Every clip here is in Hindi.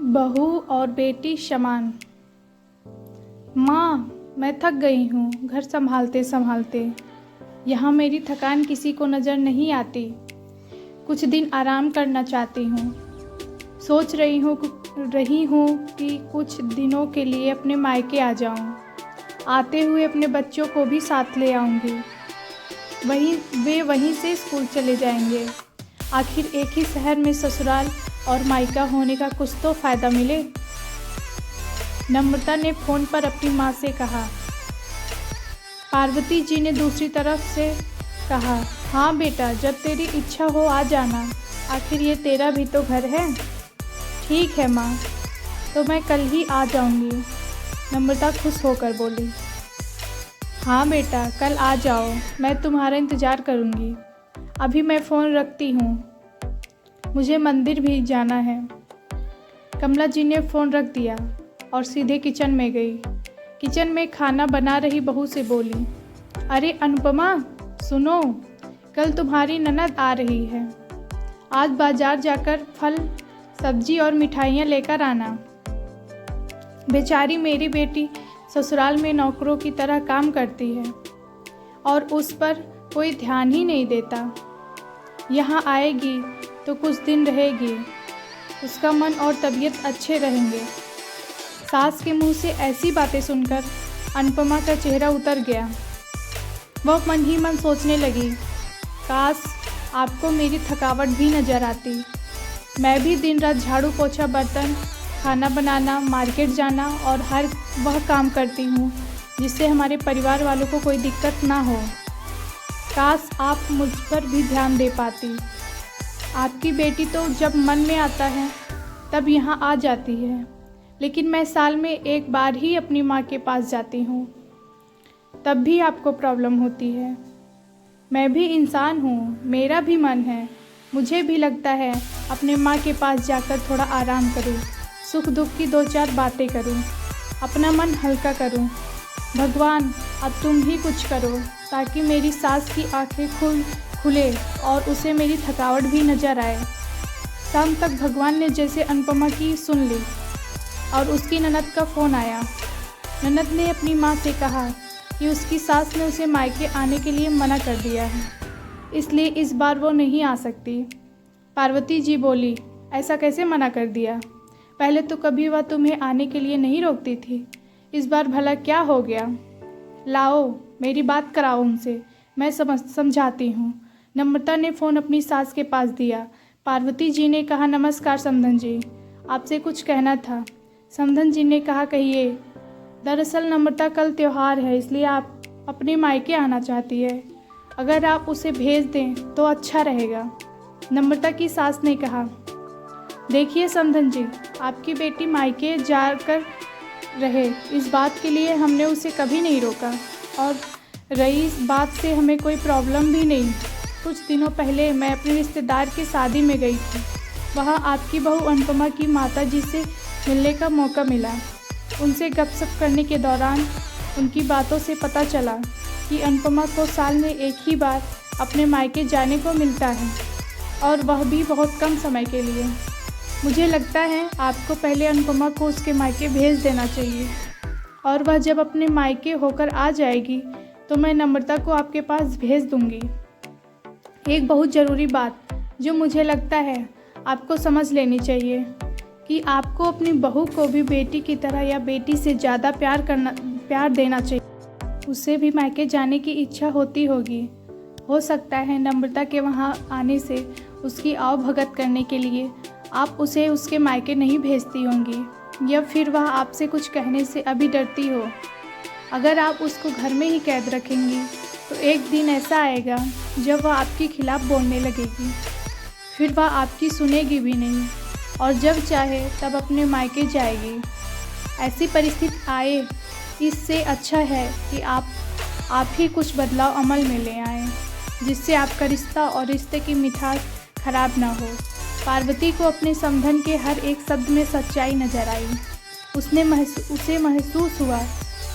बहू और बेटी समान। माँ, मैं थक गई हूँ घर संभालते संभालते। यहाँ मेरी थकान किसी को नज़र नहीं आती। कुछ दिन आराम करना चाहती हूँ। सोच रही हूँ कि कुछ दिनों के लिए अपने मायके आ जाऊँ। आते हुए अपने बच्चों को भी साथ ले आऊँगी। वे वहीं से स्कूल चले जाएंगे। आखिर एक ही शहर में ससुराल और मायका होने का कुछ तो फ़ायदा मिले। नम्रता ने फ़ोन पर अपनी माँ से कहा। पार्वती जी ने दूसरी तरफ से कहा, हाँ बेटा, जब तेरी इच्छा हो आ जाना। आखिर ये तेरा भी तो घर है। ठीक है माँ, तो मैं कल ही आ जाऊँगी। नम्रता खुश होकर बोली। हाँ बेटा, कल आ जाओ, मैं तुम्हारा इंतज़ार करूँगी। अभी मैं फ़ोन रखती हूँ, मुझे मंदिर भी जाना है। कमला जी ने फ़ोन रख दिया और सीधे किचन में गई। किचन में खाना बना रही बहू से बोली, अरे अनुपमा, सुनो, कल तुम्हारी ननद आ रही है। आज बाज़ार जाकर फल, सब्जी और मिठाइयाँ लेकर आना। बेचारी मेरी बेटी ससुराल में नौकरों की तरह काम करती है और उस पर कोई ध्यान ही नहीं देता। यहाँ आएगी तो कुछ दिन रहेगी, उसका मन और तबीयत अच्छे रहेंगे। सास के मुंह से ऐसी बातें सुनकर अनुपमा का चेहरा उतर गया। वह मन ही मन सोचने लगी, काश आपको मेरी थकावट भी नज़र आती। मैं भी दिन रात झाड़ू पोछा, बर्तन, खाना बनाना, मार्केट जाना और हर वह काम करती हूँ जिससे हमारे परिवार वालों को कोई दिक्कत ना हो। काश आप मुझ पर भी ध्यान दे पाती। आपकी बेटी तो जब मन में आता है तब यहाँ आ जाती है, लेकिन मैं साल में एक बार ही अपनी माँ के पास जाती हूँ, तब भी आपको प्रॉब्लम होती है। मैं भी इंसान हूँ, मेरा भी मन है। मुझे भी लगता है अपने माँ के पास जाकर थोड़ा आराम करूँ, सुख दुख की दो चार बातें करूँ, अपना मन हल्का करूँ। भगवान, अब तुम ही कुछ करो ताकि मेरी सास की आंखें खुले और उसे मेरी थकावट भी नज़र आए। शाम तक भगवान ने जैसे अनुपमा की सुन ली और उसकी ननद का फ़ोन आया। ननद ने अपनी माँ से कहा कि उसकी सास ने उसे मायके आने के लिए मना कर दिया है, इसलिए इस बार वो नहीं आ सकती। पार्वती जी बोली, ऐसा कैसे मना कर दिया? पहले तो कभी वह तुम्हें आने के लिए नहीं रोकती थी, इस बार भला क्या हो गया? लाओ, मेरी बात कराओ उनसे, मैं समझाती हूँ। नम्रता ने फ़ोन अपनी सास के पास दिया। पार्वती जी ने कहा, नमस्कार समधन जी, आपसे कुछ कहना था। समधन जी ने कहा, कहिए। दरअसल नम्रता कल त्यौहार है, इसलिए आप अपने मायके आना चाहती है। अगर आप उसे भेज दें तो अच्छा रहेगा। नम्रता की सास ने कहा, देखिए समधन जी, आपकी बेटी मायके जाकर रहे, इस बात के लिए हमने उसे कभी नहीं रोका, और रही इस बात से हमें कोई प्रॉब्लम भी नहीं। कुछ दिनों पहले मैं अपने रिश्तेदार की शादी में गई थी। वहाँ आपकी बहू अनुपमा की माताजी से मिलने का मौका मिला। उनसे गपशप करने के दौरान उनकी बातों से पता चला कि अनुपमा को साल में एक ही बार अपने मायके जाने को मिलता है, और वह भी बहुत कम समय के लिए। मुझे लगता है आपको पहले अनुपमा को उसके मायके भेज देना चाहिए, और वह जब अपने मायके होकर आ जाएगी तो मैं नम्रता को आपके पास भेज दूंगी। एक बहुत ज़रूरी बात जो मुझे लगता है आपको समझ लेनी चाहिए कि आपको अपनी बहू को भी बेटी की तरह या बेटी से ज़्यादा प्यार देना चाहिए। उसे भी मायके जाने की इच्छा होती होगी। हो सकता है नम्रता के वहाँ आने से उसकी आवभगत करने के लिए आप उसे उसके मायके नहीं भेजती होंगी, या फिर वह आपसे कुछ कहने से अभी डरती हो। अगर आप उसको घर में ही कैद रखेंगी तो एक दिन ऐसा आएगा जब वह आपके खिलाफ़ बोलने लगेगी, फिर वह आपकी सुनेगी भी नहीं, और जब चाहे तब अपने मायके जाएगी। ऐसी परिस्थिति आए, इससे अच्छा है कि आप ही कुछ बदलाव अमल में ले आएँ, जिससे आपका रिश्ता और रिश्ते की मिठास खराब ना हो। पार्वती को अपने समधन के हर एक शब्द में सच्चाई नजर आई। उसे महसूस हुआ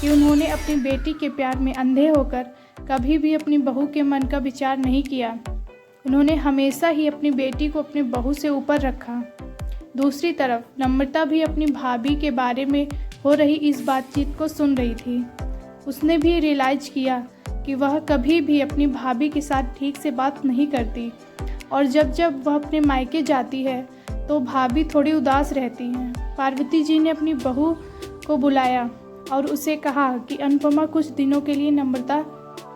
कि उन्होंने अपनी बेटी के प्यार में अंधे होकर कभी भी अपनी बहू के मन का विचार नहीं किया। उन्होंने हमेशा ही अपनी बेटी को अपनी बहू से ऊपर रखा। दूसरी तरफ नम्रता भी अपनी भाभी के बारे में हो रही इस बातचीत को सुन रही थी। उसने भी रियलाइज किया कि वह कभी भी अपनी भाभी के साथ ठीक से बात नहीं करती और जब जब वह अपने मायके जाती है तो भाभी थोड़ी उदास रहती हैं। पार्वती जी ने अपनी बहू को बुलाया और उसे कहा कि अनुपमा कुछ दिनों के लिए नम्रता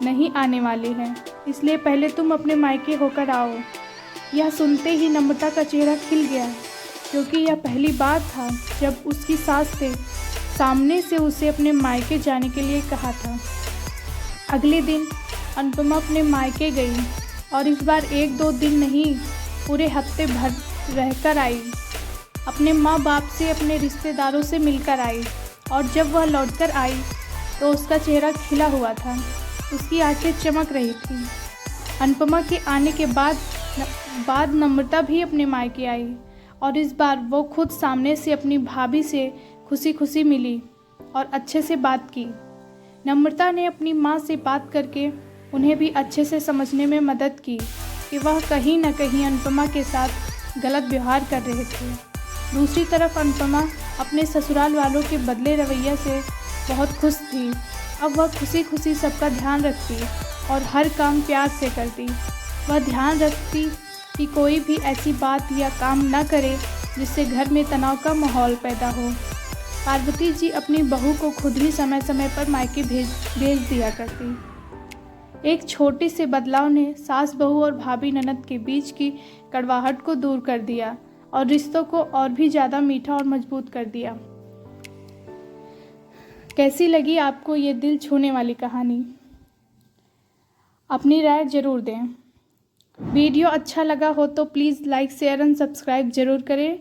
नहीं आने वाली है, इसलिए पहले तुम अपने मायके होकर आओ। यह सुनते ही नम्रता का चेहरा खिल गया, क्योंकि यह पहली बार था जब उसकी सास ने सामने से उसे अपने मायके जाने के लिए कहा था। अगले दिन अनुपमा अपने मायके गई और इस बार 1-2 दिन नहीं, पूरे हफ्ते भर रहकर आई। अपने माँ बाप से, अपने रिश्तेदारों से मिलकर आई और जब वह लौटकर आई तो उसका चेहरा खिला हुआ था, उसकी आंखें चमक रही थी। अनुपमा के आने के बाद नम्रता भी अपने मायके आई और इस बार वो खुद सामने से अपनी भाभी से खुशी खुशी मिली और अच्छे से बात की। नम्रता ने अपनी माँ से बात करके उन्हें भी अच्छे से समझने में मदद की कि वह कहीं न कहीं अनुपमा के साथ गलत व्यवहार कर रहे थे। दूसरी तरफ अनुपमा अपने ससुराल वालों के बदले रवैया से बहुत खुश थी। अब वह खुशी खुशी सबका ध्यान रखती और हर काम प्यार से करती। वह ध्यान रखती कि कोई भी ऐसी बात या काम न करे जिससे घर में तनाव का माहौल पैदा हो। पार्वती जी अपनी बहू को खुद ही समय समय पर मायके भेज दिया करती। एक छोटे से बदलाव ने सास बहू और भाभी ननद के बीच की कड़वाहट को दूर कर दिया और रिश्तों को और भी ज़्यादा मीठा और मजबूत कर दिया। कैसी लगी आपको ये दिल छूने वाली कहानी? अपनी राय ज़रूर दें। वीडियो अच्छा लगा हो तो please like, share and subscribe ज़रूर करें।